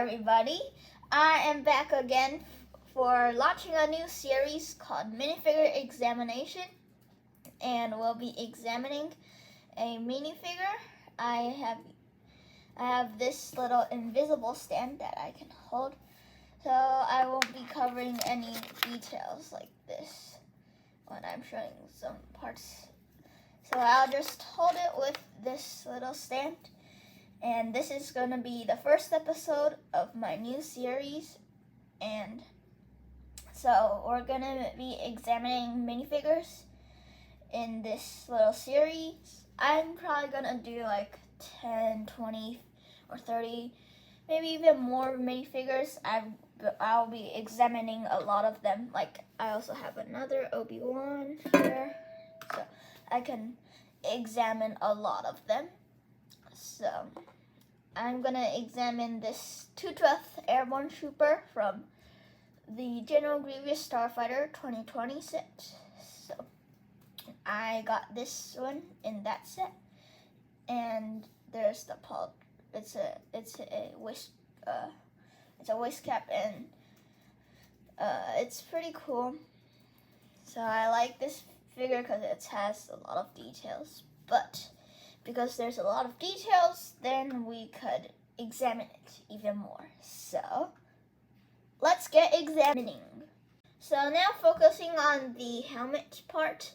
everybody. I am back again for launching a new series called Minifigure Examination, and we'll be examining a minifigure. I have this little invisible stand that I can hold, so I won't be covering any details like this when I'm showing some parts. So I'll just hold it with this little stand. And this is going to be the first episode of my new series. And so we're going to be examining minifigures in this little series. I'm probably going to do like 10, 20, or 30, maybe even more minifigures. I'll be examining a lot of them. Like I also have another Obi-Wan here. So I can examine a lot of them. So I'm going to examine this 212th Airborne Trooper from the General Grievous Starfighter 2020 set. So I got this one in that set, and there's the it's a waist cap, and it's pretty cool. So I like this figure because it has a lot of details, but because there's a lot of details, then we could examine it even more. So let's get examining. So now focusing on the helmet part.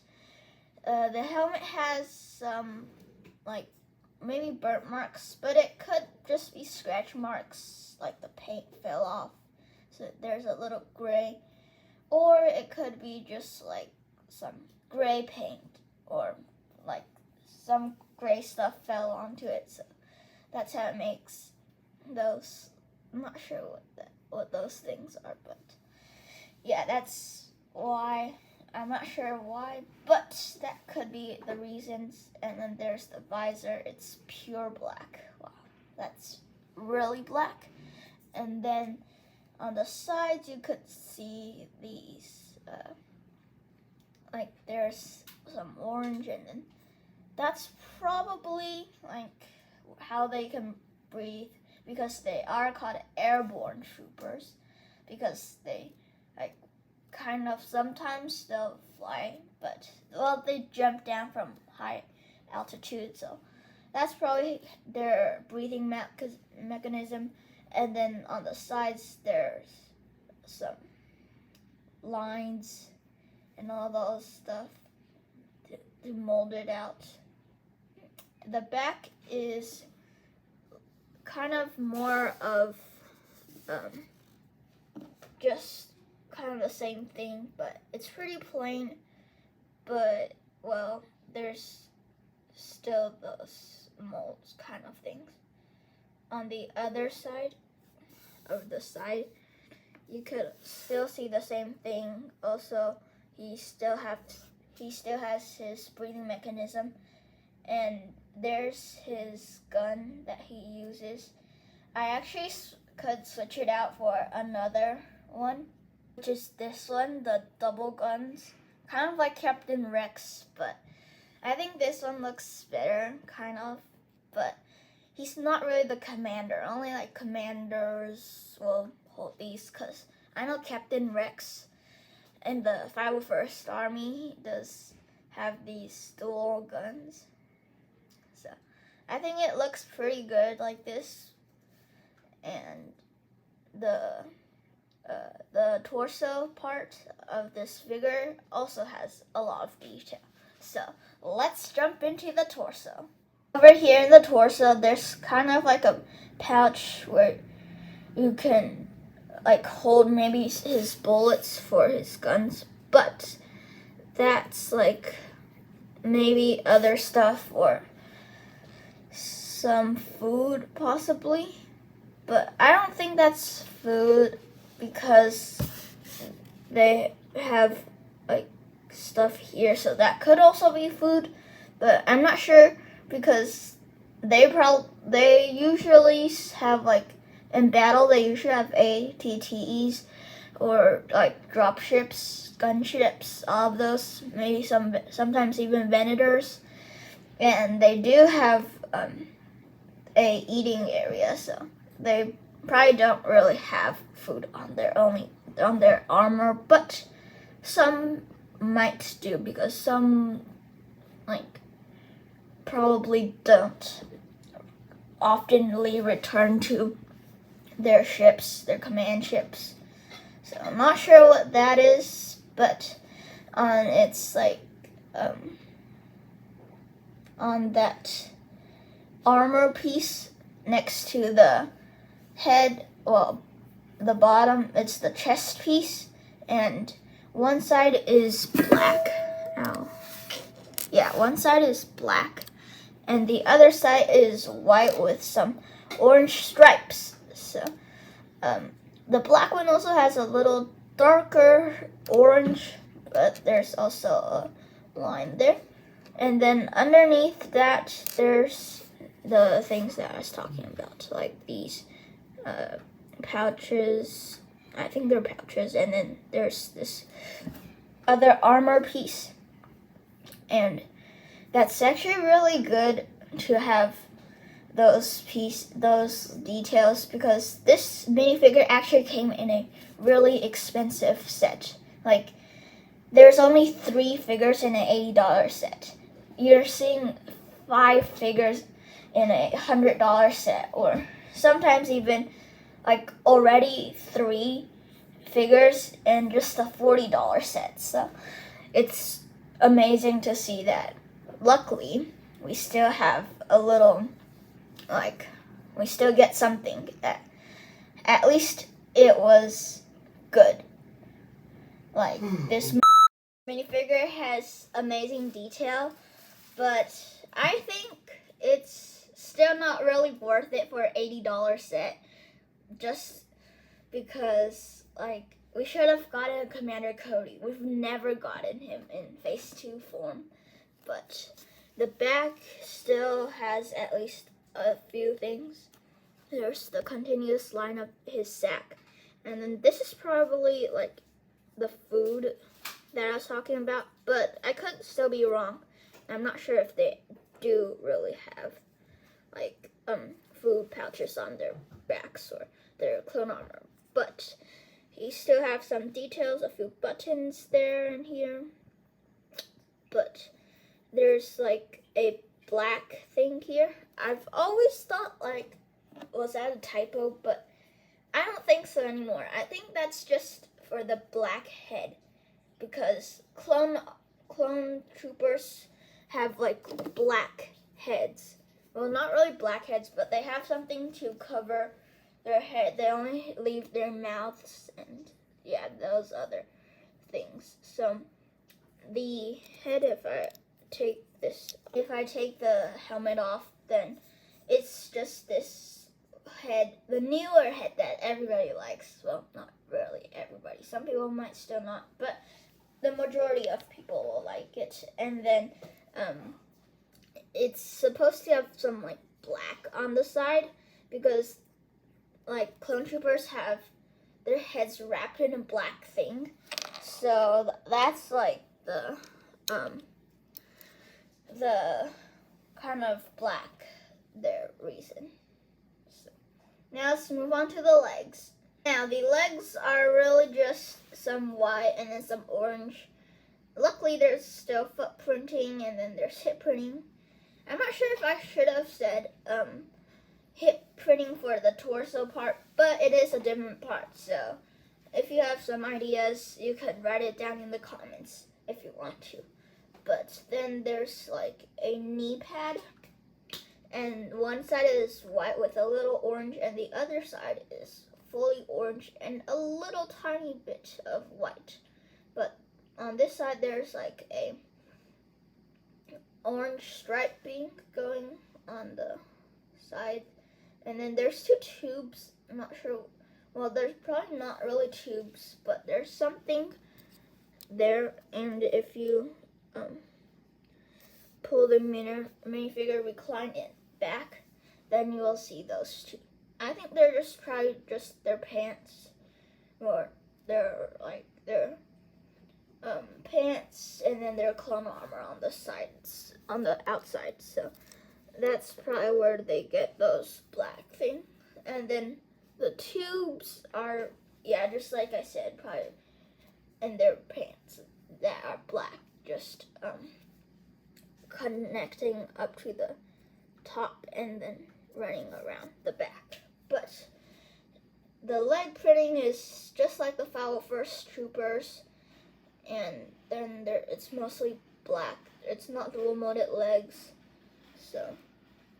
The helmet has some like maybe burnt marks, but it could just be scratch marks, like the paint fell off, so there's a little gray, or it could be just like some gray paint, or like some gray stuff fell onto it, so that's how it makes those. I'm not sure what those things are, but yeah, that's why. I'm not sure why, but that could be the reasons. And then there's the visor. It's pure black. Wow, that's really black. And then on the sides you could see these like there's some orange, and then that's probably like how they can breathe, because they are called Airborne Troopers, because they like kind of sometimes they'll fly, but they jump down from high altitude, so that's probably their breathing mechanism. And then on the sides there's some lines and all those stuff to mold it out. The back is kind of more of just kind of the same thing, but it's pretty plain. But well, there's still those molds kind of things. On the other side of the side, you could still see the same thing. Also, he still has his breathing mechanism, and there's his gun that he uses. I actually could switch it out for another one, which is this one, the double guns, kind of like Captain Rex, but I think this one looks better, kind of. But he's not really the commander. Only like commanders will hold these, because I know Captain Rex in the 501st Army does have these dual guns. So I think it looks pretty good like this. And the torso part of this figure also has a lot of detail. So let's jump into the torso. Over here in the torso, there's kind of like a pouch where you can like hold maybe his bullets for his guns, but that's like maybe other stuff or some food possibly. But I don't think that's food, because they have like stuff here, so that could also be food, but I'm not sure, because they usually have like in battle they usually have ATTEs, or like dropships, gunships, all of those, maybe sometimes even Venators, and they do have a eating area, so they probably don't really have food on their armor, but some might do, because some like probably don't oftenly return to their ships, their command ships. So I'm not sure what that is, but on its like on that armor piece next to the head, well, the bottom, it's the chest piece, and one side is black. Ow. Yeah, one side is black, and the other side is white with some orange stripes. So, the black one also has a little darker orange, but there's also a line there. And then underneath that, there's the things that I was talking about, like these pouches. I think they're pouches. And then there's this other armor piece. And that's actually really good to have those details, because this minifigure actually came in a really expensive set. Like, there's only 3 figures in an $80 set. You're seeing 5 figures in a $100 set, or sometimes even like already 3 figures in just a $40 set. So it's amazing to see that. Luckily, we still have a little, like, we still get something that at least it was good. Like, this minifigure has amazing detail, but I think it's still not really worth it for an $80 set, just because, like, we should have gotten Commander Cody. We've never gotten him in Phase 2 form, but the back still has at least a few things. There's the continuous line of his sack, and then this is probably, like, the food that I was talking about, but I could still be wrong. I'm not sure if they do really have, like, food pouches on their backs or their clone armor, but you still have some details, a few buttons there and here, but there's like a black thing here. I've always thought, like, was that a typo, but I don't think so anymore. I think that's just for the black head, because clone troopers have like black heads. Well, not really black heads, but they have something to cover their head. They only leave their mouths and, yeah, those other things. So the head, if I take the helmet off, then it's just this head, the newer head that everybody likes. Well, not really everybody. Some people might still not, but the majority of people will like it. And then it's supposed to have some like black on the side, because like clone troopers have their heads wrapped in a black thing. So that's like the kind of black their reason. So now let's move on to the legs. Now the legs are really just some white and then some orange. Luckily there's still foot printing, and then there's hip printing. I'm not sure if I should have said hip printing for the torso part, but it is a different part, so if you have some ideas, you could write it down in the comments if you want to. But then there's like a knee pad, and one side is white with a little orange, and the other side is fully orange and a little tiny bit of white. But on this side there's like a orange striping going on the side, and then there's 2 tubes. I'm not sure, well, there's probably not really tubes, but there's something there, and if you pull the minifigure, recline it back, then you will see those 2. I think they're just probably just their pants, or their pants, and then their clone armor on the sides, on the outside. So that's probably where they get those black things. And then The tubes are, yeah, just like I said, probably, and their pants that are black, just connecting up to the top and then running around the back. But the leg printing is just like the 212th Troopers, and then it's mostly black. It's not dual molded legs, so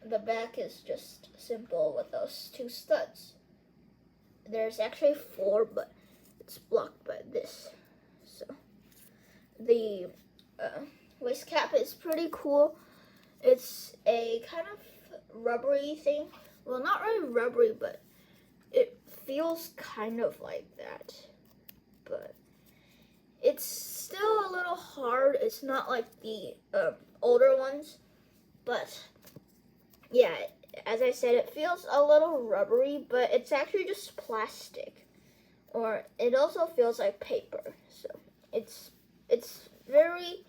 the back is just simple with those 2 studs. There's actually 4, but it's blocked by this. So the waist cap is pretty cool. It's a kind of rubbery thing. Well, not really rubbery, but it feels kind of like that. But it's still a little hard. It's not like the older ones, but yeah, as I said, it feels a little rubbery, but it's actually just plastic. Or it also feels like paper. So it's very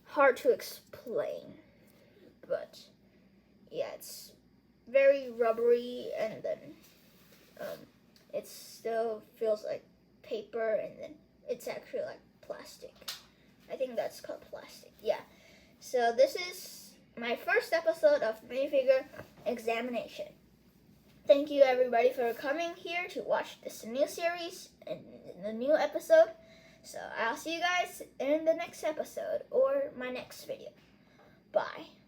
hard to explain. But yeah, it's very rubbery, and then it still feels like paper, and then it's actually like plastic. I think that's called plastic. Yeah. So this is my first episode of Minifigure Examination. Thank you everybody for coming here to watch this new series and the new episode. So I'll see you guys in the next episode or my next video. Bye.